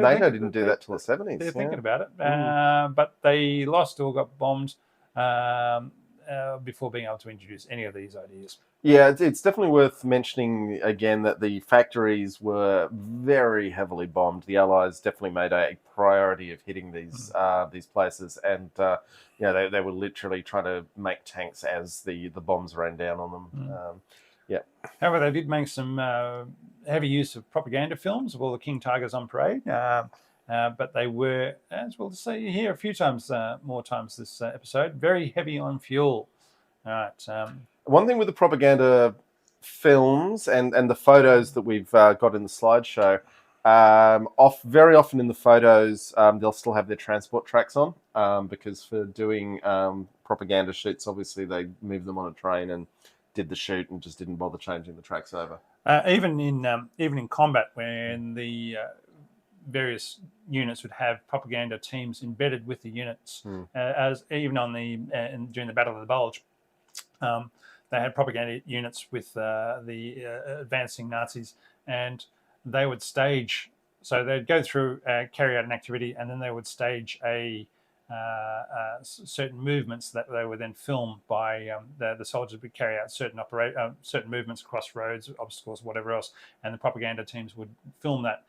NATO didn't do that till the 70s. They're thinking about it, but they lost or got bombed before being able to introduce any of these ideas. Yeah, it's definitely worth mentioning again that the factories were very heavily bombed. The Allies definitely made a priority of hitting these places, and they were literally trying to make tanks as the bombs rained down on them. Yeah. However, they did make some heavy use of propaganda films of all the King Tigers on parade. But they were, as we'll say here a few times, more times this episode, very heavy on fuel. All right. One thing with the propaganda films and the photos that we've got in the slideshow, very often in the photos, they'll still have their transport tracks on because for doing propaganda shoots, obviously they moved them on a train and did the shoot and just didn't bother changing the tracks over. Even in combat, when the various units would have propaganda teams embedded with the units, as even on during the Battle of the Bulge, they had propaganda units with the advancing Nazis, and they would stage. So they'd go through, carry out an activity, and then they would stage certain movements that they would then film by the soldiers would carry out certain movements across roads, obstacles, whatever else, and the propaganda teams would film that